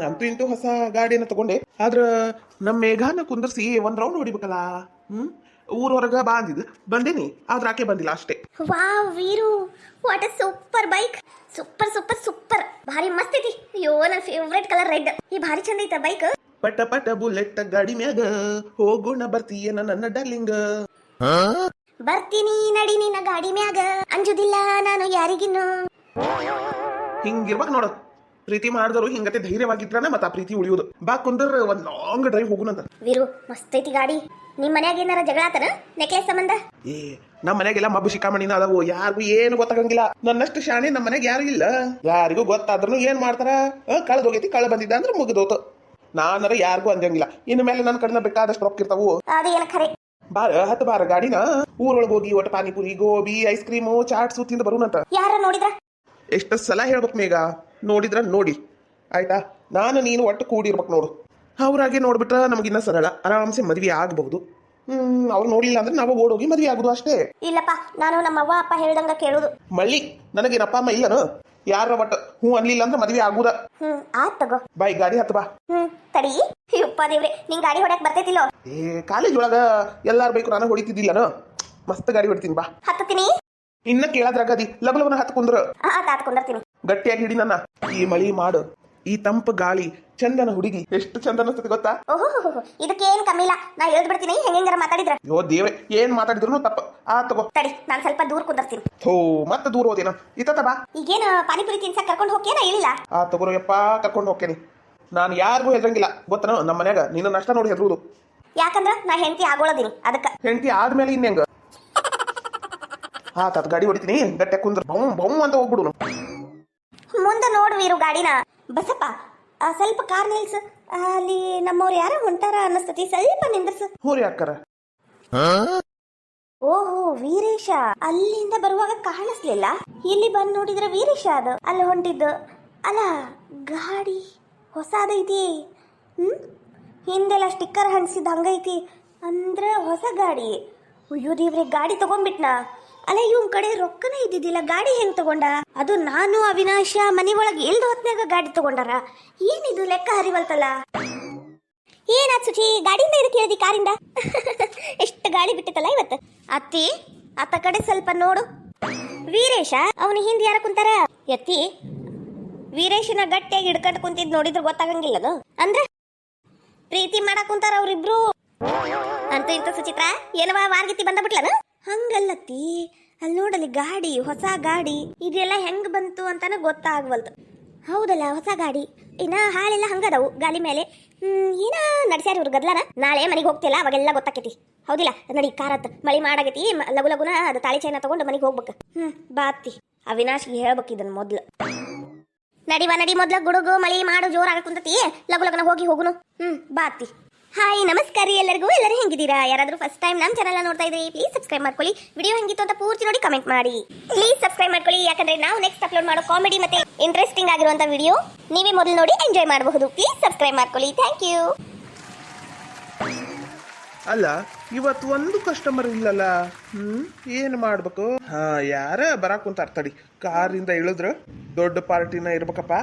ಅಂತೂ ಇಂತೂ ಹೊಸ ಗಾಡಿನ ತಗೊಂಡೆ. ಆದ್ರ ನಮ್ಮ ಮೇಘಾನ ಕುಂದರ್ಸಿ ಒಂದ್ ರೌಂಡ್ ಹೊಡಿಬೇಕಲ್ಲ. ಊರ್ ಹೊರಗ ಬಾ ಅಂದಿದ್ ಬಂದೇನಿ, ಆದ್ರ ಆಕೆ ಬಂದಿಲ್ಲ ಅಷ್ಟೇ. Wow Veeru, what a super bike. Super super super, ಭಾರಿ ಮಸ್ತ್ ಐತಿ. ಅಯ್ಯೋ ನನ್ನ ಫೇವ್ರೆಟ್ ಕಲರ್ ರೆಡ್. ಈ ಭಾರಿ ಚಂದ ಐತ ಬೈಕ್. ಪಟ ಪಟ ಬುಲೆಟ್ ಗಾಡಿ ಮ್ಯಾಗ ಹೋಗೋಣ ಬರ್ತೀಯ ನನ್ನ ಡಾರ್ಲಿಂಗ್. ಬರ್ತೀನಿ ನಡಿ ನಿನ್ನ ಗಾಡಿ ಮ್ಯಾಗ, ಅಂಜುದಿಲ್ಲ ನಾನು ಯಾರಿಗಿನ್ನು. ಹಿಂಗಿರ್ಬೇಕ್ ನೋಡು, ಪ್ರೀತಿ ಮಾಡಿದವರು ಹಿಂಗತೆ ಧೈರ್ಯವಾಗಿದ್ರನ ಮತ್ತ ಆ ಪ್ರೀತಿ ಉಳಿಯೋದು. ಬಾ ಕುಂದ್ರ ಒಂದ್ ಲಾಂಗ್ ಡ್ರೈವ್ ಹೋಗುಣಂತ. ವೀರು ಮಸ್ತ್ ಐತಿ ಗಾಡಿ. ನಿಮ್ ಮನ್ಯಾಗ ಏನಾರ ಜಗಳ ಆತನ ನೆಕ್ಲೆಸ್ ಸಂಬಂಧ? ಏ ನಮ್ಮ ಮನ್ಯಾಗೆಲ್ಲ ಮಬ್ಬು ಶಿಕಾಮಣಿನ ಅದಾವು, ಯಾರಿಗೂ ಏನು ಗೊತ್ತಾಗಂಗಿಲ್ಲ. ನನ್ನಷ್ಟು ಶಾಣೆ ನಮ್ಮ ಮನ್ಯಾಗ ಯಾರು ಇಲ್ಲ. ಯಾರಿಗೂ ಗೊತ್ತಾದ್ರೂ ಏನ್ ಮಾಡ್ತಾರ, ಕಳೆದ ಹೋಗೈತಿ, ಕಳೆ ಬಂದಿದ್ದ ಅಂದ್ರೆ ಮುಗಿದೋತು. ನಾನರ ಯಾರಿಗೂ ಅಂಜಂಗಿಲ್ಲ. ಇನ್ನು ಮೇಲೆ ನನ್ನ ಕಡೆನ ಬೇಕಾದಷ್ಟು ರೊಕ್ಕ ಇರ್ತಾವು. ಅದು ಏನ ಖರೆ. ಬಾರ ಹತ್ತು ಬಾರ ಗಾಡಿನ, ಊರೊಳಗೆ ಹೋಗಿ ಒಟ್ಟು ಪಾನಿಪುರಿ ಗೋಬಿ ಐಸ್ ಕ್ರೀಮು ಚಾಟ್ಸು ತಿಂದು ಬರುನಂತ. ಯಾರ ನೋಡಿದ್ರ? ಎಷ್ಟು ಸಲ ಹೇಳ್ಬೇಕು ಮೇಗ, ನೋಡಿದ್ರ ನೋಡಿ ಆಯ್ತಾ. ನಾನು ನೀನು ಒಟ್ಟು ಕೂಡಿರ್ಬೇಕು ನೋಡು. ಅವ್ರಾಗೆ ನೋಡ್ಬಿಟ್ರ ನಮಗಿನ್ನ ಸರಳ, ಆರಾಮ್ಸೆ ಮದ್ವೆ ಆಗಬಹುದು. ಅವ್ರು ನೋಡ್ಲಿಲ್ಲ ಅಂದ್ರೆ ನಾವು ಓಡೋಗಿ ಮದ್ವೆ ಆಗುದು ಅಷ್ಟೇ. ಇಲ್ಲಪ್ಪ, ನಾನು ನಮ್ಮ ಅವ್ವ ಅಪ್ಪ ಹೇಳ್ದಂಗ ಕೇಳುದು. ಮಳ್ಳಿ ನನಗೇನಪ್ಪ ಅಮ್ಮ ಇಲ್ಲನು, ಯಾರ ಒಟ್ಟು ಹ್ಞೂ ಅನ್ಲಿಲ್ಲ ಅಂದ್ರೆ ಮದ್ವೆ ಆಗುದ. ಆತ್ ತಗೋ. ಬಾಯ್ ಗಾಡಿ ಹತ್ತು ಬಾ. ತಡಿ ಯಪ್ಪ ದೇವ್ರೆ, ನಿಂಗ್ ಗಾಡಿ ಹೊಡ್ಯಾಕ್ ಬರ್ತೈತಿಲ್ಲೋ? ಕಾಲೇಜ್ ಒಳಗ ಎಲ್ಲಾರು ಬೇಕು, ನಾನು ಹೊಡಿತಿದ್ದಿಲ್ಲನು. ಮಸ್ತ್ ಗಾಡಿ ಹೊಡಿತೀನಿ ಬಾ. ಹತ್ತೀನಿ. ಇನ್ನ ಕೇಳದ್ರಾಗದಿ ಲಗಲವನ ಹತ್ತು ಕುಂದ್ರ. ತಾತ್ ಕುಂದರ್ತೀನಿ. ಗಟ್ಟಿಯಾಗಿ ಹಿಡಿ ನನ್ನ. ಈ ಮಳಿ ಮಾಡು, ಈ ತಂಪು ಗಾಳಿ, ಚಂದನ ಹುಡುಗಿ, ಎಷ್ಟು ಚಂದ ಅನಿಸ್ತದೆ ಗೊತ್ತಾ? ಓಹೋ, ಇದಕ್ಕೇನ್ ಕಮ್ಮಿ ಇಲ್ಲ. ನಾ ಹೇಳ್ದ್ ಬಿಡ್ತೀನಿ ಹೆಂಗಾರ ಮಾತಾಡಿದ್ರ. ಯೋ ದೇವ್ರೆ, ಏನ್ ಮಾತಾಡಿದ್ರು ತಪ್ಪ. ತಗೋ ತಡಿ, ನಾನ್ ಸ್ವಲ್ಪ ದೂರ ಕುಂದರ್ತೀನಿ. ಥೋ ಮತ್ತೆ ದೂರ ಹೋದೇನ. ಇತ್ತ ಬಾ. ಈಗೇನ ಪಾನಿಪುರಿ ತಿನ್ಸಕ್ ಕರ್ಕೊಂಡು ಹೋಗ್ಯೇನ? ಇಲ್ಲ ತಗೋರು ಯಪ್ಪ, ಕರ್ಕೊಂಡು ಹೋಗ್ತೇನೆ. ನಾನು ಯಾರಿಗೂ ಹೆದರಂಗಿಲ್ಲ ಗೊತ್ತನ. ನಮ್ಮ ಮನ್ಯಾಗ ನಿನ್ನ ನಷ್ಟ ನೋಡಿ ಹೆದರುದು. ಯಾಕಂದ್ರ ನಾ ಹೆಂಡತಿ ಆಗೋಳದೀನಿ, ಅದಕ್ಕ. ಹೆಂಡತಿ ಆದ್ಮೇಲೆ ಇನ್ನೆಂಗ ತಾತ ಗಾಡಿ ಹೊಡಿತೀನಿ, ಗಟ್ಟೆ ಕುಂದ್ರ ಬೌ ಬೌ ಅಂತ ಹೋಗ್ಬಿಡು. ಮುಂದೆ ನೋಡ್ವೀರು ಗಾಡಿನ. ಬಸಪ್ಪ ಸ್ವಲ್ಪ ಕಾರ್ ನಿಲ್ಸ, ಅಲ್ಲಿ ನಮ್ಮವ್ರು ಯಾರ ಹೊಂಟಾರ ಅನ್ನಿಸ್ತತಿ, ಸ್ವಲ್ಪ ನಿಂದ್ರಸ. ಹೋರಿ ಅಕ್ಕರ. ಓಹೋ ವೀರೇಶ, ಅಲ್ಲಿಂದ ಬರುವಾಗ ಕಾಣಿಸ್ಲಿಲ್ಲ. ಇಲ್ಲಿ ಬಂದ್ ನೋಡಿದ್ರ ವೀರೇಶ ಅದು ಅಲ್ಲಿ ಹೊಂಟಿದ್ದು. ಅಲ್ಲ ಗಾಡಿ ಹೊಸದೈತಿ. ಹಿಂದೆಲ್ಲ ಸ್ಟಿಕ್ಕರ್ ಹಂಚಿಸಿದ ಹಂಗೈತಿ ಅಂದ್ರ ಹೊಸ ಗಾಡಿ. ಅಯ್ಯೋ ದೇವ್ರೆ, ಗಾಡಿ ತಗೊಂಡ್ಬಿಟ್ನಾ. ಅಲ್ಲ ಇವ್ ಕಡೆ ರೊಕ್ಕನೇ ಇದ್ದಿದ್ದಿಲ್ಲ, ಗಾಡಿ ಹೆಂಗ್ ತಗೊಂಡ? ಅದು ನಾನು ಅವಿನಾಶ ಮನಿ ಒಳಗೆ ಎಲ್ದ ಹೊತ್ನಾಗ ಗಾಡಿ ತಗೊಂಡಾರ. ಏನಿದು ಲೆಕ್ಕ ಹರಿವಲ್ತಲ್ಲ. ಏನ ಸುಚಿ, ಗಾಡಿಯಿಂದ ಇದು ಕೇಳಿದಿ ಕಾರಿಂದ? ಎಷ್ಟು ಗಾಳಿ ಬಿಟ್ಟಿತ್ತಲ್ಲ ಇವತ್ತು. ಅತ್ತಿ ಆತ ಕಡೆ ಸ್ವಲ್ಪ ನೋಡು. ವೀರೇಶ ಅವನ ಹಿಂದೆ ಯಾರ ಕುಂತಾರ? ಎತ್ತಿ ವೀರೇಶನ ಗಟ್ಟಿಯಾಗಿ ಹಿಡ್ಕಂಡು ಕುಂತಿದ್ ನೋಡಿದ್ರೆ ಗೊತ್ತಾಗಂಗಿಲ್ಲದು. ಅಂದ್ರೆ ಪ್ರೀತಿ ಮಾಡಕ್ ಕುಂತಾರ ಅವ್ರಿಬ್ರು. ಅಂತೂ ಇಂತ ಸುಚಿತ್ರ ಏನವಾ ವಾರ್ಗಿತಿ ಬಂದ ಬಿಟ್ಲನ? ಹಂಗಲ್ಲತ್ತಿ, ಅಲ್ಲಿ ನೋಡಲಿ ಗಾಡಿ, ಹೊಸ ಗಾಡಿ. ಇದೆಲ್ಲ ಹೆಂಗ್ ಬಂತು ಅಂತಾನ ಗೊತ್ತಾಗವಲ್ತು. ಹೌದಲ್ಲ, ಹೊಸ ಗಾಡಿ. ಇನ್ನ ಹಾಳೆಲ್ಲ ಹಂಗದವು ಗಾಲಿ ಮೇಲೆ. ಏನ ನಡ್ಸ್ಯಾರ ಇವ್ರು ಗದ್ಲಾನ. ನಾಳೆ ಮನೆಗೆ ಹೋಗ್ತಿಲ್ಲ, ಅವಾಗೆಲ್ಲ ಗೊತ್ತಾಕೈತಿ. ಹೌದಿಲ್ಲ? ನಡಿ ಕಾರತ್, ಮಳಿ ಮಾಡಾಗೈತಿ. ಲಗು ಲಗುನ ಅದು ತಾಳಿ ಚೈನ ತಗೊಂಡು ಮನೆಗೆ ಹೋಗ್ಬೇಕು. ಬಾತಿ ಅವಿನಾಶ್ಗೆ ಹೇಳ್ಬೇಕು ಇದನ್ನ ಮೊದ್ಲು. ನಡಿವಾ ನಡಿ, ಮೊದ್ಲ ಗುಡುಗು ಮಳಿ ಮಾಡು ಜೋರಾಗ ಕುಂತತಿ. ಲಗು ಲಗುನ ಹೋಗಿ ಹೋಗುನು. ಬಾತಿ. ಹಾಯ್ ನಮಸ್ಕಾರ ಎಲ್ಲರಿಗೂ. ಎಲ್ಲರೂ ಹೆಂಗಿದ್ದೀರಾ? ಯಾರಾದ್ರೂ ಫಸ್ಟ್ ಟೈಮ್ ನಮ್ಮ ಚಾನಲ್ ನೋಡ್ತಾ ಇದ್ರಿ ಪ್ಲೀಸ್ ಸಬ್ಸ್ಕ್ರೈಬ್ ಮಾಡ್ಕೊಳ್ಳಿ. ವಿಡಿಯೋ ಹೆಂಗಿತ್ತು ಅಂತ ಪೂರ್ತಿ ನೋಡಿ ಕಮೆಂಟ್ ಮಾಡಿ. ಪ್ಲೀಸ್ ಸಬ್ಸ್ಕ್ರೈಬ್ ಮಾಡ್ಕೊಳ್ಳಿ, ಯಾಕಂದ್ರೆ ನಾವು ನೆಕ್ಸ್ಟ್ ಅಪ್ಲೋಡ್ ಮಾಡೋ ಕಾಮಿಡಿ ಮತ್ತೆ ಇಂಟ್ರೆಸ್ಟಿಂಗ್ ಆಗಿರುವಂತ ವಿಡಿಯೋ ನೀವೇ ಮೊದಲು ನೋಡಿ ಎಂಜಾಯ್ ಮಾಡಬಹುದು. ಪ್ಲೀಸ್ ಸಬ್ಸ್ಕ್ರೈಬ್ ಮಾಡ್ಕೊಳ್ಳಿ. Thank you. ಅಲ್ಲ ಇವತ್ತು ಒಂದು ಕಸ್ಟಮರ್ ಇಲ್ಲಲ್ಲ. ಏನ್ ಮಾಡ್ಬೇಕು? ಯಾರ ಬರಾಕ್ ಕುಂತಾರ ತಡಿ. ಕಾರಿಂದ ಇಳಿದ್ರ ದೊಡ್ಡ ಪಾರ್ಟಿನ ಇರ್ಬೇಕಪ್ಪ.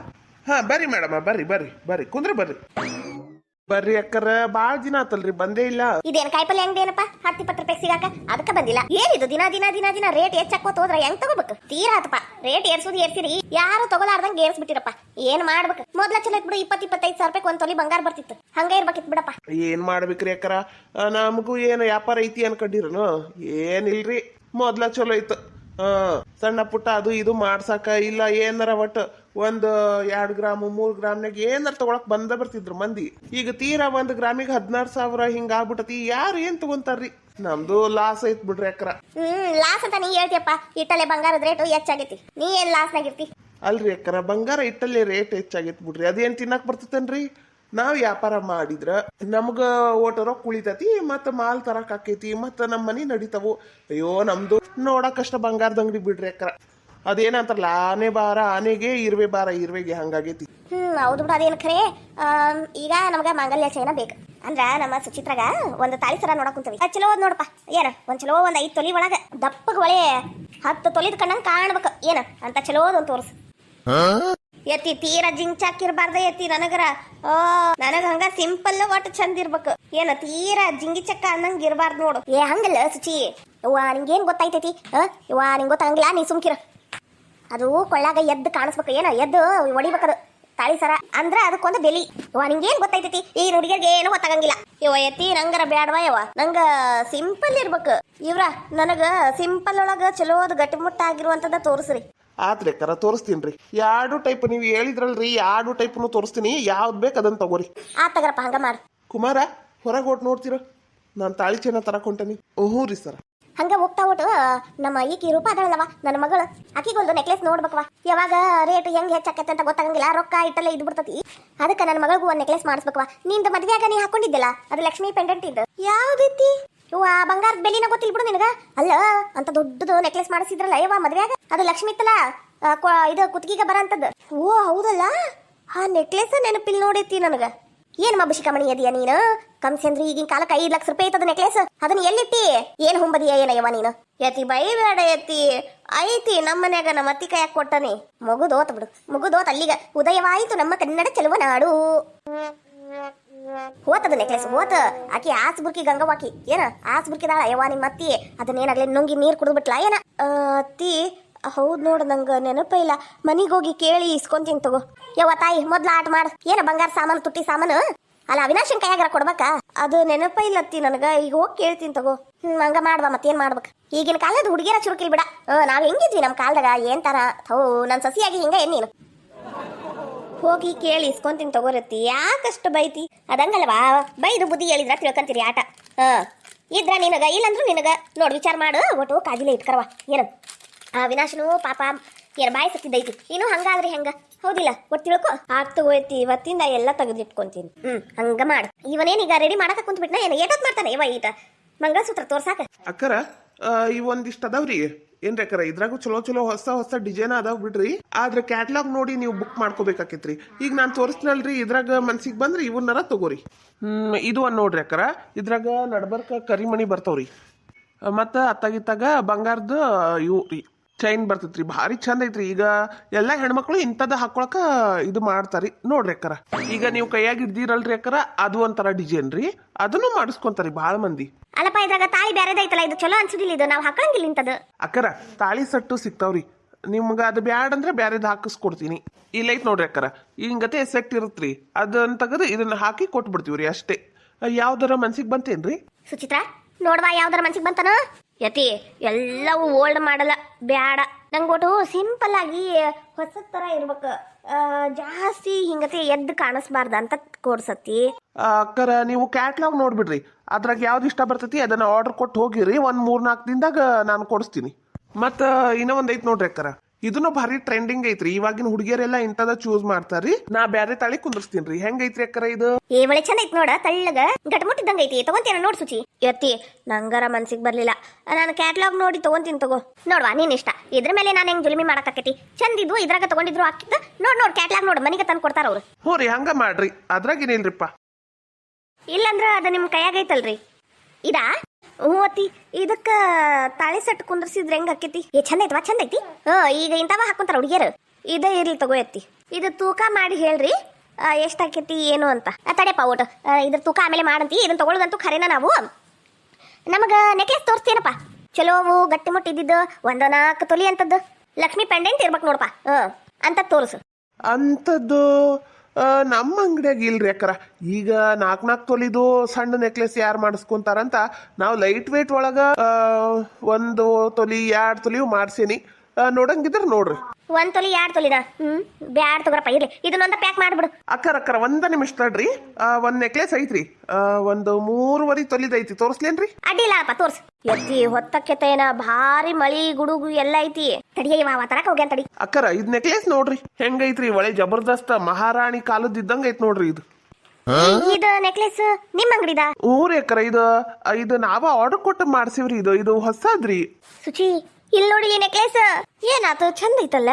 ಬರ್ರಿ ಮೇಡಮ್, ಬರ್ರಿ ಬರ್ರಿ ಬರ್ರಿ, ಕುಂದ್ರ ಬರ್ರಿ. ಬರ್ರಿ ಅಕ್ಕರ, ಬಾಳ ದಿನ ಆತಲ್ರಿ ಬಂದೇ ಇಲ್ಲ. ಇದೇನ್ ಕಾಯಿಪಲ್ಲೆ ಅಂಗಡಿ ಏನಪ್ಪ 10-20 ರೂಪಾಯಿ ಸಿಗಾಕ? ಅದಕ್ಕ ಬಂದಿಲ್ಲ. ಏನಿದು ದಿನ ದಿನ ದಿನ ದಿನ ರೇಟ್ ಹೆಚ್ಚಾಕೋತ ಹೋದ್ರ ಹೆಂಗ್ ತಗೋಬೇಕು? ತೀರಾ ಆತಪ್ಪ, ರೇಟ್ ಏರ್ಸಿರಿ. ಯಾರು ತಗೊಲಾರ್ದಂಗ ಏರ್ಸ್ಬಿಟ್ಟಿರಪ್ಪ. ಏನ್ ಮಾಡ್ಬೇಕು? ಮೊದ್ಲ ಚಲೋ ಬಿಡು, 20-25 ಸಾವಿರ ರೂಪಾಯಿ ಒಂದ್ ತೊಲಿ ಬಂಗಾರ ಬರ್ತಿತ್ತು. ಹಂಗ ಇರ್ಬೇಕಿತ್ ಬಿಡಪ್ಪ. ಏನ್ ಮಾಡ್ಬೇಕ್ರಿ ಅಕ್ಕರ, ನಮಗೂ ಏನ್ ವ್ಯಾಪಾರ ಐತಿ ಅನ್ಕೊಂಡಿರನು? ಏನಿಲ್ರಿ, ಮೊದ್ಲ ಚಲೋ ಇತ್ತು. ಸಣ್ಣ ಪುಟ್ಟ ಅದು ಇದು ಮಾಡ್ಸಾಕ ಇಲ್ಲ ಏನಾರ ಒಟ್ಟು 1-2 ಗ್ರಾಮ್ 3 ಗ್ರಾಮ್ನಾಗ ಏನಾರ ತಗೊಳಕ್ ಬರ್ತಿದ್ರು ಮಂದಿ. ಈಗ ತೀರಾ 1 ಗ್ರಾಮಿಗೆ 16,000 ಹಿಂಗ ಆಗ್ಬಿಟ್ಟತಿ. ಯಾರು ಏನ್ ತಗೊಂತಾರ್ರಿ? ನಮ್ದು ಲಾಸ್ ಐತ್ ಬಿಡ್ರಿ ಅಕ್ರ. ಲಾಸ್ ಅಂತ ನೀ ಹೇಳ್ತಿಯಪ್ಪ, ಇಟ್ಟಲೆ ಬಂಗಾರದ ರೇಟ್ ಹೆಚ್ಚಾಗೈತಿ. ನೀ ಏನ್ ಲಾಸ್ನಾಗಿರ್ತಿ? ಅಲ್ರಿ ಅಕ್ಕರ, ಬಂಗಾರ ಇಟ್ಟಲ್ಲಿ ರೇಟ್ ಹೆಚ್ಚಾಗೈತಿ ಬಿಡ್ರಿ. ಅದೇನ್ ತಿನ್ನಕ್ ಬರ್ತತನ್ರಿ? ನಾವ್ ವ್ಯಾಪಾರ ಮಾಡಿದ್ರ ನಮ್ಗ ಓಟ ರೊಕ್ಕ ಉಳಿತತಿ, ಮತ್ತ ಮಾಲ್ ತರಕ್ ಆಕೈತಿ, ಮತ್ತ ನಮ್ ಮನಿ ನಡಿತಾವು. ಅಯ್ಯೋ ನಮ್ದು ನೋಡಕಷ್ಟ ಬಂಗಾರದ ಅಂಗಡಿ ಬಿಡ್ರಿ ಅಕ್ಕರ. ಅದೇನಂತಾರಲ್ಲ, ಆನೆ ಬಾರ ಆನೆಗೆ, ಇರುವೆ ಬಾರ ಇರುವೆಗೆ, ಹಂಗಾಗೈತಿ. ಹೌದು ಬಿಡ, ಅದೇನು ಖರೆ. ಈಗ ನಮ್ಗ ಮಾಂಗಲ್ಯ ಚೈನ ಬೇಕು ಅಂದ್ರ ನಮ್ಮ ಸುಚಿತ್ರಾಗ ಒಂದು ತಾಳಿ ಸರ ನೋಡಕ್ ಕುಂತವಿ. ಚಲೋ ನೋಡಪ್ಪ. ಏನ ಒಂದ್ ಚಲೋ 5 ತೊಲಿ ಒಳಗ ದಪ್ಪಗ ಒಳೆ 10 ತೊಲಿದ್ ಕಣ್ಣಂಗ್ ಕಾಣ್ಬೇಕು. ಏನ ಅಂತ ಚಲೋದ್ ಒಂದ್ ತೋರ್ಸು. ಎತ್ತಿ ತೀರಾ ಜಿಂಚಾಕಿರ್ಬಾರ್ದ ಎತ್ತಿ ನನಗರ ನನಗ ಹಂಗ ಸಿಂಪಲ್ ಒಟ್ಟು ಚಂದ ಇರ್ಬೇಕು ಏನ ತೀರಾ ಜಿಂಗಿ ಚಕ್ಕ ಅನ್ನಂಗ ಇರ್ಬಾರ್ದು ನೋಡು. ಏ ಹಂಗಲ್ಲ ಸುಚಿ, ಯವ್ವ ನಿಂಗೇನ್ ಗೊತ್ತಾಯ್ತೈತಿ? ಯವ್ವ ನಿಂಗೆ ಗೊತ್ತಾಗಂಗಿಲ್ಲ, ನೀ ಸುಮ್ಕಿರ. ಅದು ಕೊಳ್ಳಾಗ ಎದ್ದು ಕಾಣಿಸ್ಬೇಕು, ಏನ ಎದ್ದು ಹೊಡಿಬೇಕದು ತಾಳಿ ಸರ ಅಂದ್ರ ಅದಕ್ಕೊಂದು ಬೆಲಿ. ಯವ್ವ ನಿಂಗೇನ್ ಗೊತ್ತೈತೈತಿ? ಈ ಹುಡುಗಿಯರ್ಗೆ ಏನು ಗೊತ್ತಾಗಂಗಿಲ್ಲ. ಯವ್ವ ಎತ್ತಿ ನಂಗರ ಬ್ಯಾಡವಾ ಯವ್ವ, ನಂಗ ಸಿಂಪಲ್ ಇರ್ಬೇಕು. ಇವ್ರ ನನಗ ಸಿಂಪಲ್ ಒಳಗ ಚಲೋದ್ ಗಟ್ಟಿಮುಟ್ಟ ಆಗಿರುವಂತದ ತೋರಿಸ್ರಿ. ಆತ್ರಿ ಅಕ್ಕರ ತೋರಿಸ್ತೀನಿ. ಎರಡು ಟೈಪ್ ನೀವು ಹೇಳಿದ್ರಲ್ರಿ, ಎರಡು ಟೈಪ್ನು ತೋರಿಸ್ತೀನಿ. ಯಾವ್ದು ಬೇಕು ಅದನ್ನ ತಗೋರಿ. ತಗರಪ್ಪ ಹಂಗ ಮಾಡು. ಕುಮಾರ ಹೊರಗೆ ಹೊಟ್ಟು ನೋಡ್ತೀರ, ನಾನು ತಾಳಿ ಚೈನ ತರಕೊಂಟೇನಿ. ಹ್ಞೂ ರೀ ಸರ್. ಹಂಗ ಹೋಗ್ತಾ ಒಟ್ಟು ನಮ್ಮ ಈಕಿ ರೂಪ ಅದಳಲ್ಲವ ನನ್ನ ಮಗಳು, ಆಕಿಗೊಂದು ನೆಕ್ಲೆಸ್ ನೋಡ್ಬೇಕವ. ಯಾವಾಗ ರೇಟ್ ಹೆಂಗ್ ಹೆಚ್ಚಾಕತ್ತೆ ಅಂತ ಗೊತ್ತಾಗಂಗಿಲ್ಲ, ರೊಕ್ಕ ಇಟ್ಟಲ್ಲೇ ಇದ್ ಬಿಡ್ತತಿ. ಅದಕ್ಕೆ ನನ್ನ ಮಗಳಿಗೂ ಒಂದು ನೆಕ್ಲೆಸ್ ಮಾಡಿಸ್ಬೇಕವ. ನಿಂದ ಮದ್ವೆಯಾಗ ನೀ ಹಾಕೊಂಡಿದ್ದಿಲ್ಲ ಅದು ಲಕ್ಷ್ಮಿ ಪೆಂಡೆಂಟ್ ಇದ್ದು ಯಾವ್ದೈತಿ ಇವ ಬಂಗಾರದ ಬೆಲಿನ ಗೊತ್ತಿಲ್ಲ ಬಿಡು ನಿನಗ. ಅಲ್ಲ ಅಂತ ದೊಡ್ಡದು ನೆಕ್ಲೆಸ್ ಮಾಡಿಸಿದ್ರಲ್ಲ ಯವ್ವ ಮದ್ವೆಯಾಗ, ಅದು ಲಕ್ಷ್ಮಿ ಇತ್ತಲ್ಲ ಇದು ಕುತ್ತಿಗೆಗೆ ಬರಂತದ್ದು. ಓ ಹೌದಲ್ಲ, ಆ ನೆಕ್ಲೆಸ್ ನೆನಪಿಲ್ ನೋಡೈತಿ ನನಗ. ಏನ್ ಮಬ್ಬಶಿಕ ಮಣಿ ಅದಿಯ ನೀನು? ಕಮ್ಸಂದ್ರಿ ಈಗಿನ ಕಾಲಕ್ಕೆ 5 ಲಕ್ಷ ರೂಪಾಯಿ ಐತದ ನೆಕ್ಲೆಸ್. ಅದನ್ನ ಎಲ್ಲಿಟ್ಟಿ? ಏನ್ ಹುಂಬದಿಯ ಏನಯ್ಯವ ನೀನು? ಎತ್ತಿ ಬೈ ಬೇಡ ಎತ್ತಿ, ಐತಿ ನಮ್ಮ ಮನ್ಯಾಗ ನಮ್ಮ ಅತ್ತಿ ಕೈಯಾಗ ಕೊಟ್ಟನಿ. ಮುಗುದೋತ್ ಬಿಡು, ಮುಗುದೋತ್ ಅಲ್ಲಿಗ. ಉದಯವಾಯಿತು ನಮ್ಮ ಕನ್ನಡ ಚೆಲುವ ನಾಡು. ಹೋತದ ನೆಕ್ಲೆಸ್ ಹೋತ. ಆಕಿ ಆಸ್ಬುರ್ಕಿ ಗಂಗವಾಕಿ ಏನ ಆಸ್ಬುರ್ಕಿದಾಳ ಯವ್ವ ನಿಮ್ಮ ಅತ್ತಿ. ಅದನ್ನೇನಾಗ್ಲಿ ನುಂಗಿ ನೀರ್ ಕುಡಿದ್ಬಿಟ್ಲಾ ಏನ? ಅತ್ತಿ ಹೌದ್ ನೋಡು, ನಂಗ ನೆನಪ ಇಲ್ಲ. ಮನಿಗೋಗಿ ಕೇಳಿ ಇಸ್ಕೊಂತೀನಿ ತಗೋ. ಯವ್ವ ತಾಯಿ ಮೊದ್ಲ ಆಟ ಮಾಡ. ಏನ ಬಂಗಾರ ಸಾಮಾನು ತುಟ್ಟಿ ಸಾಮಾನು ಅಲ್ಲ ಅವಿನಾಶನ್ ಕೈಯಾಗಾರ ಕೊಡ್ಬೇಕ? ಅದು ನೆನಪ ಇಲ್ಲತ್ತಿ ನನಗ. ಈಗ ಹೋಗಿ ಕೇಳ್ತೀನಿ ತಗೋ. ಹಂಗ ಮಾಡ್ಬಾ, ಮತ್ತೇನ್ ಮಾಡ್ಬೇಕು? ಈಗಿನ ಕಾಲದ ಹುಡುಗಿಯರ ಚುರುಕಿಲ್ ಬಿಡ. ನಾವ್ ಹೆಂಗಿದ್ವಿ ನಮ್ ಕಾಲದಾಗ ಏನ್ ತರ? ಹೋ ನನ್ ಸಸಿಯಾಗಿ ಹಿಂಗ ಏನ್ ನೀನು? ಹೋಗಿ ಕೇಳಿ ಇಸ್ಕೊಂತೀನಿ ತಗೋರತ್ತಿ. ಯಾಕಷ್ಟು ಬೈತಿ? ಅದಂಗಲ್ವಾ, ಬೈದು ಬುದ್ಧಿ ಹೇಳಿದ್ರ ತಿಳ್ಕೊಂತೀರಿ ಆಟ. ಇದ್ರ ನಿನಗ, ಇಲ್ಲಂದ್ರು ನಿನಗ. ನೋಡ್ ವಿಚಾರ ಮಾಡು, ಒಟ್ಟು ಕಾಜಿಲೆ ಇಟ್ಕರವ. ಏನ ವಿನಾಶನು ಪಾಪ ಏನ್ ಬಾಯಿ ಸತ್ತಿದ್ದೈತಿ. ಇನ್ನು ಹಂಗಾದ್ರಿ ಹೆಂಗ? ಹೌದಿಲ್ಲ? ಒಟ್ಟು ತಿಳ್ಕೊ. ಆಗ್ತು ಹೋಯ್ತಿ, ಇವತ್ತಿಂದ ಎಲ್ಲ ತೆಗೆದಿಟ್ಕೊಂತೀನಿ. ಹಂಗ ಮಾಡು. ಇವನೇನೀಗ ರೆಡಿ ಮಾಡಕ ಕುಂತ್ಬಿಟ್ನ ಏನ? ಏಟೊತ್ ಮಾಡ್ತಾನೆ ಇವ ಈತ ಮಂಗಳಸೂತ್ರ ತೋರ್ಸಾಕ? ಅಕ್ಕರ ಇವ್ ಒಂದಿಷ್ಟು ಅದಾವ್ರಿ. ಏನ್ರಿ ಅಕ್ಕರ, ಇದ್ರಾಗೂ ಚಲೋ ಚಲೋ ಹೊಸ ಹೊಸ ಡಿಸೈನ್ ಅದಾವ್ ಬಿಡ್ರಿ. ಆದ್ರೆ ಕ್ಯಾಟ್ಲಾಗ್ ನೋಡಿ ನೀವು ಬುಕ್ ಮಾಡ್ಕೋಬೇಕಾಕೈತ್ರಿ. ಈಗ ನಾನು ತೋರಿಸ್ನಲ್ರಿ, ಇದ್ರಾಗ ಮನ್ಸಿಗೆ ಬಂದ್ರಿ ಇವನ್ನರ ತಗೋರಿ. ಇದು ಒಂದ್ ನೋಡ್ರಿ ಅಕ್ಕರ, ಇದ್ರಾಗ ನಡ್ಬರ್ಕ ಕರಿಮಣಿ ಬರ್ತಾವ್ರಿ. ಮತ್ತ ಅತ್ತಾಗಿತ್ತಾಗ ಬಂಗಾರದ ಇವು ಚೈನ್ ಬರ್ತೈತ್ರಿ. ಭಾರಿ ಚಂದ ಐತ್ರಿ. ಈಗ ಎಲ್ಲಾ ಹೆಣ್ಮಕ್ಳು ಇಂಥದ ಹಾಕೊಳಕ ಇದು ಮಾಡ್ತಾರಿ. ನೋಡ್ರಿ ಅಕ್ಕರ, ಈಗ ನೀವು ಕೈಯಾಗ ಇಡ್ದಿರಲ್ರಿ ಅಕ್ಕರ, ಅದು ಒಂಥರ ಡಿಸೈನ್ ರೀ. ಅದನ್ನು ಮಾಡಿಸ್ಕೊಂತಾರಿ ಬಾಳ ಮಂದಿ. ಅಲ್ಲಪ್ಪ ಇದ್ರಾಗ ತಾಳಿ ಬ್ಯಾರೆದೈತಲ್ಲ, ಇದು ಚಲೋ ಅನ್ಸುದಿಲ್ಲ. ಇದು ನಾವ್ ಹಾಕಂಗಿಲ್ಲ ಇಂತದ. ಅಕ್ಕರ ತಾಳಿ ಸಟ್ಟು ಸಿಗ್ತಾವ್ರಿ. ನಿಮ್ಗ ಅದು ಬ್ಯಾಡ್ ಅಂದ್ರೆ ಬ್ಯಾರೆದ್ ಹಾಕಿಸ್ಕೊಡ್ತೀನಿ. ಇಲ್ಲೈತ್ ನೋಡ್ರಿ ಅಕ್ಕರ, ಹಿಂಗತೆ ಸೆಟ್ ಇರುತ್ರಿ. ಅದನ್ನ ತೆಗೆದು ಇದನ್ನ ಹಾಕಿ ಕೊಟ್ಬಿಡ್ತೀವ್ರಿ ಅಷ್ಟೇ. ಯಾವ್ದಾರ ಮನ್ಸಿಗೆ ಬಂತೇನ್ರಿ? ಸುಚಿತ್ರಾ ನೋಡ್ವಾ, ಯಾವ್ದಾರ ಮನ್ಸಿಗೆ ಬಂತಾನ? ಯತಿ ಎಲ್ಲವೂ ಓಲ್ಡ್ ಮಾಡಲ್ಲ, ಬ್ಯಾಡ. ನಂಗೆ ಒಟ್ಟು ಸಿಂಪಲ್ ಆಗಿ ಹೊಸ ತರ ಇರ್ಬೇಕು. ಜಾಸ್ತಿ ಹಿಂಗತಿ ಎದ್ದು ಕಾಣಿಸ್ಬಾರ್ದ ಅಂತ ಕೋಡ್ಸತಿ. ಅಕ್ಕರ ನೀವು ಕ್ಯಾಟ್ಲಾಗ್ ನೋಡ್ಬಿಡ್ರಿ, ಅದ್ರಾಗ ಯಾವ್ದು ಇಷ್ಟ ಬರ್ತೈತಿ ಅದನ್ನ ಆರ್ಡರ್ ಕೊಟ್ಟು ಹೋಗಿರಿ. ಒಂದ್ 3-4 ದಿನದಾಗ ನಾನು ಕೊಡಿಸ್ತೀನಿ. ಮತ್ತ ಇನ್ನೂ ಒಂದ್ ಐತ್ ನೋಡ್ರಿ ಅಕ್ಕರ, ಇದನ್ನು ಭಾರಿ ಟ್ರೆಂಡಿಂಗ್ ಐತ್ರಿ. ಇವಾಗಿನ ಹುಡುಗಿಯರೆಲ್ಲ ಇಂಥದ ಚೂಸ್ ಮಾಡ್ತಾರ್ರಿ. ನಾ ಬ್ಯಾರೆ ತಾಳಿ ಕುಂದರ್ಸ್ತೀನ್ರಿ. ಹೆಂಗೈತ್ರಿ ಅಕ್ಕರ ಇದು? ಒಳ್ಳೆ ಚಂದ ಐತ್ ನೋಡ, ತಳ್ಳಗ ಗಟ್ಮುಟ್ಟಿದ್ದಂಗ ಐತಿ. ತಗೊಂತೀನ ನೋಡ್ ಸುಚಿ. ಎತ್ತಿ ನಂಗರ ಮನ್ಸಿಗೆ ಬರ್ಲಿಲ್ಲ, ನಾನು ಕ್ಯಾಟ್ಲಾಗ್ ನೋಡಿ ತಗೊಂತೀನಿ ತಗೋ. ನೋಡ್ವಾ ನೀನ್ ಇಷ್ಟ, ಇದ್ರ ಮೇಲೆ ನಾನು ಹೆಂಗ್ ಜುಲ್ಮಿ ಮಾಡಕತ್ತಿ. ಚಂದ ಇದ್ವು, ಇದ್ರಾಗ ತಗೊಂಡಿದ್ರು ಹಾಕಿದ್ದ. ನೋಡ್ ಕ್ಯಾಟ್ಲಾಗ್ ನೋಡ್, ಮನಿಗೆ ತಂದು ಕೊಡ್ತಾರ ಅವ್ರು. ಹ್ಞೂ ರೀ, ಹಂಗ ಮಾಡ್ರಿ. ಅದ್ರಾಗೇನಿಲ್ರಿಪ್ಪ. ಇಲ್ಲಂದ್ರ ಅದು ನಿಮ್ ಕೈಯಾಗ ಐತಲ್ರಿ ಇದಾ? ಹ್ಞೂ ಅತ್ತಿ, ಇದಕ್ಕ ತಾಳಿ ಸೆಟ್ ಕುಂದ್ರಸಿದ್ರೆ ಹೆಂಗ್ ಆಕೈತಿ? ಚಂದ ಐತವಾ? ಚಂದ ಐತಿ. ಈಗ ಇಂಥವ ಹಾಕೊಂತಾರ ಹುಡುಗಿಯರು. ಇದೇ ಇರ್ಲಿ ತಗೋ ಎತ್ತಿ. ಇದು ತೂಕ ಮಾಡಿ ಹೇಳ್ರಿ ಎಷ್ಟ್ ಆಕೈತಿ ಏನು ಅಂತ. ತಡೆಯಪ್ಪ ಓಟ್, ಇದ್ರ ತೂಕ ಆಮೇಲೆ ಮಾಡಂತಿ. ಇದನ್ನ ತಗೊಳ್ಳೋದಂತೂ ಖರೇನ. ನಾವು ನಮಗ ನೆಕ್ಲೆಸ್ ತೋರಿಸ್ತೀನಪ್ಪ, ಚಲೋವು ಗಟ್ಟಿ ಮುಟ್ಟಿ ಇದ್ದಿದ್ದು 1-4 ತೊಲಿ ಅಂತದ್ದು ಲಕ್ಷ್ಮಿ ಪೆಂಡೆಂಟ್ ಇರ್ಬೇಕು ನೋಡಪ್ಪ. ಅಂತ ತೋರಿಸು. ಅಂಥದ್ದು ನಮ್ಮ ಅಂಗಡಿಯಾಗ ಇಲ್ರಿ ಅಕ್ಕರ. ಈಗ 4-4 ತೊಲಿದು ಸಣ್ಣ ನೆಕ್ಲೆಸ್ ಯಾರು ಮಾಡಿಸ್ಕೊಂತಾರಂತ ನಾವು ಲೈಟ್ ವೇಟ್ ಒಳಗ 1 ತೊಲಿ 2 ತೊಲಿ ಮಾಡ್ಸೀನಿ. ನೋಡಂಗಿದ್ರ ನೋಡ್ರಿ. 1 ತೊಲಿ 2 ತೊಲಿನ? ಬ್ಯಾಡ್ ತಗೋರಪ್ಪ, ಇರ್ಲಿ. ಇದನ್ನೊಂದ ಪ್ಯಾಕ್ ಮಾಡ್ಬಿಡು. ಅಕ್ಕರ ಒಂದ ನಿಮಿಷ ತಡ್ರಿ. ಒಂದ್ ನೆಕ್ಲೆಸ್ ಐತ್ರಿ, ಒಂದು 3.5 ತೊಲಿದ ಐತಿ. ತೋರಿಸ್ಲೇನ್ರಿ? ಅಡ್ಡಿಲ್ಲಪ್ಪ ತೋರ್ಸು. ಎತ್ತಿ ಹೊತ್ತಕ್ಕೆತೇನ ಭಾರಿ ಮಳಿ ಗುಡುಗು ಎಲ್ಲ ಐತಿ. ತಡಿಯ ತರಕ ಹೋಗ್ಯಾನ ತಡಿ. ಅಕ್ಕರ ಇದ್ ನೆಕ್ಲೆಸ್ ನೋಡ್ರಿ ಹೆಂಗೈತ್ರಿ. ಒಳ್ಳೆ ಜಬರ್ದಸ್ತ್ ಮಹಾರಾಣಿ ಕಾಲದ ಇದ್ದಂಗ ಐತ್ ನೋಡ್ರಿ ಇದು. ಇದು ನೆಕ್ಲೆಸ್ ನಿಮ್ಮ ಅಂಗಡಿದ? ಊರಿ ಅಕ್ಕರ, ಇದು ನಾವ ಆರ್ಡರ್ ಕೊಟ್ಟು ಮಾಡ್ಸಿವ್ರಿ. ಇದು ಹೊಸದ್ರಿ. ಸುಚಿ ಇಲ್ಲಿ ನೋಡಿ ಈ ನೆಕ್ಲೆಸ್. ಏನಾತು, ಚಂದ ಐತಲ್ಲ?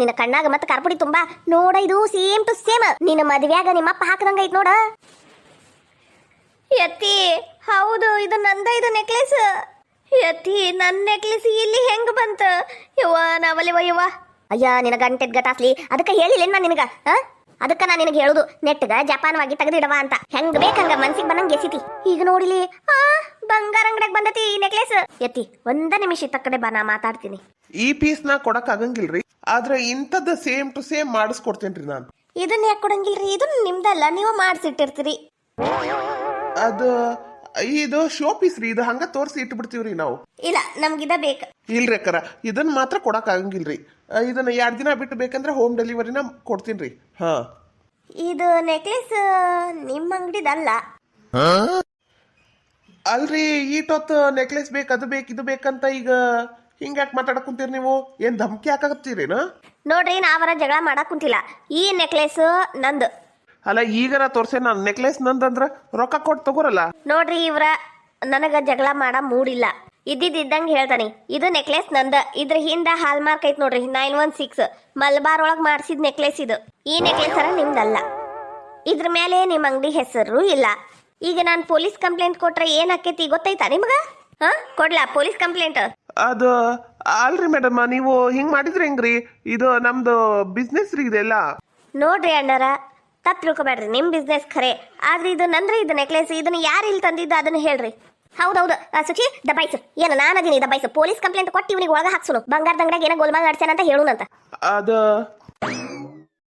ನಿನ್ನ ಕಣ್ಣಾಗ ಮತ್ತೆ ಕಾರ್ಪುಡಿ ತುಂಬಾ ನೋಡ. ಇದು ಸೇಮ್ ಟು ಸೇಮ್ ನಿನ್ನ ಮದ್ವ್ಯಾಗ ನಿಮ್ಮಪ್ಪ ಹಾಕದಂಗ ಐತ್ ನೋಡ. ಯತ್ತಿ ಹೌದು, ಇದು ನಂದ. ಇದು ನೆಕ್ಲೆಸ್ ಯತ್ತಿ, ನನ್ನ ನೆಕ್ಲೆಸ್ ಇಲ್ಲಿ ಹೆಂಗ್ ಬಂತ? ಯವ್ವ ನಾವಲ್ಲಿವ ಯವ್ವ. ಅಯ್ಯ ನಿನ ಗಂಟೆದ್ ಗಟಾಸ್ಲಿ ಅದಕ್ಕೆ ಹೇಳಿಲ್ಲ ನಾನು ನಿನಗ ಅದಕ್ಕೆ ನಾನು ನಿನಗೆ ಹೇಳುದು ನೆಟ್ಗ ಜಪಾನವಾಗಿ ತೆಗೆದಿಡವ ಅಂತ ಹೆಂಗ್ ಬೇಕಂಗ ಮನ್ಸಿಗೆ ಬಂದಂಗೆ ಎಸಿತಿ ಈಗ ನೋಡಿಲಿ ಬಂಗಾರ ಅಂಗಡಿಯಾಗ ಬಂದತಿ ಈ ನೆಕ್ಲೆಸ್ ಎತ್ತಿ ಒಂದ ನಿಮಿಷ ಇತ್ತ ಕಡೆ ಬಾ ನಾ ಮಾತಾಡ್ತೀನಿ. ಈ ಪೀಸ್ ನಾ ಕೊಡಕ್ ಆಗಂಗಿಲ್ರಿ, ಆದ್ರೆ ಇಂಥದ್ದು ಸೇಮ್ ಟು ಸೇಮ್ ಮಾಡಿಸ್ಕೊಡ್ತೇನ್ರಿ ನಾನು. ಇದನ್ನ ಯಾಕೆ ಕೊಡಂಗಿಲ್ರಿ? ಇದನ್ನ ನಿಮ್ದಲ್ಲ, ನೀವು ಮಾಡಿಸಿಟ್ಟಿರ್ತೀರಿ. ಅದು ಇದು ಶೋ ಪೀಸ್ ರೀ, ಇದು ಹಂಗ ತೋರಿಸಿ ಇಟ್ಬಿಡ್ತೀವ್ರಿ ನಾವು. ಇಲ್ಲ ನಮ್ಗಿದ ಬೇಕು. ಇಲ್ರಿ ಅಕ್ಕರ, ಇದನ್ನ ಮಾತ್ರ ಕೊಡಕ್ ಆಗಂಗಿಲ್ರಿ. ಇದನ್ನ 2 ದಿನ ಬಿಟ್ಟು ಬೇಕಂದ್ರೆ ಹೋಮ್ ಡೆಲಿವರಿನ ಕೊಡ್ತೀನಿ. ಹಾ, ಇದು ನೆಕ್ಲೆಸ್ ನಿಮ್ಮ ಅಂಗಡಿದಲ್ಲ ಅಲ್ರಿ. ಈಟೊತ್ತು ನೆಕ್ಲೆಸ್ ಬೇಕು, ಅದು ಬೇಕು, ಇದು ಬೇಕಂತ ಈಗ ಹಿಂಗ್ಯಾಕ್ ಮಾತಾಡಕ್ ಕುಂತೀರಿ ನೀವು? ಏನ್ ಧಮ್ಕಿ ಹಾಕಾಕತ್ತೀರೇನ? ನೋಡ್ರಿ, ನಾವರ ಜಗಳ ಮಾಡಕ್ ಕುಂತಿಲ್ಲ. ಈ ನೆಕ್ಲೆಸ್ ನಂದು. ಅಲ್ಲ, ಈಗರ ತೋರ್ಸೆ ನಾನು ನೆಕ್ಲೆಸ್ ನಂದಂದ್ರ ರೊಕ್ಕ ಕೊಟ್ಟು ತಗೋರಲ್ಲ. ನೋಡ್ರಿ, ಇವ್ರ ನನಗ ಜಗಳ ಮಾಡ ಮೂಡಿಲ್ಲ. ಇದ್ದಂಗೆ ಹೇಳ್ತಾನೆ, ಇದು ನೆಕ್ಲೆಸ್ ನಂದ. ಇದ್ರ ಹಿಂದ ಹಾಲ್ ಮಾರ್ಕ್ ಐತ್ ನೋಡ್ರಿ, 916 ಮಲ್ಬಾರ್ ಒಳಗ್ ಮಾಡ್ಸಿದ್ ನೆಕ್ಲೆಸ್ ಇದು. ಈ ನೆಕ್ಲೆಸ್ ಅರ ನಿಮ್ದಲ್ಲ. ಇದ್ರ ಮೇಲೆ ನಿಮ್ ಅಂಗಡಿ ಹೆಸರು ಇಲ್ಲ. ಈಗ ನಾನ್ ಪೊಲೀಸ್ ಕಂಪ್ಲೇಂಟ್ ಕೊಟ್ರೆ ಏನ್ ಆಕೇತಿ ಗೊತ್ತೈತಾ ನಿಮ್ಗ? ಕೊಡ್ಲಾ ಪೊಲೀಸ್ ಕಂಪ್ಲೇಂಟ್? ಅದು ಅಲ್ರಿ ಮೇಡಮ್, ನೀವು ಹಿಂಗ್ ಮಾಡಿದ್ರಿ ಹೆಂಗ್ರಿ? ಇದು ನಮ್ದು ಬಿಸ್ನೆಸ್ ರೀ ಇದೆಲ್ಲ. ನೋಡ್ರಿ ಅಣ್ಣಾರ, ತಪ್ಪು ತಿಳ್ಕೊಬೇಡ್ರಿ, ನಿಮ್ ಬಿಸ್ನೆಸ್ ಖರೆ, ಆದ್ರೆ ಇದು ನಂದ್ರಿ. ಇದು ನೆಕ್ಲೆಸ್ ಇದನ್ನ ಯಾರು ಇಲ್ಲಿ ತಂದಿದ್ದ ಅದನ್ನ ಹೇಳ್ರಿ. ಹೌದೌದು ಸುಚಿ, ದಬಾಯ್ಸು. ಏನು ನಾನದೀನಿ ದಬಾಯ್ಸು. ಪೊಲೀಸ್ ಕಂಪ್ಲೇಂಟ್ ಕೊಟ್ಟು ಇವನಿಗೆ ಒಳಗ ಹಾಕ್ಸುನು. ಬಂಗಾರದ ಅಂಗಡಿಯಾಗ ಏನೋ ಗೋಲ್ಮಾಲ್ ನಡ್ಸ್ಯಾನ ಅಂತ ಹೇಳುನಂತ. ಅದು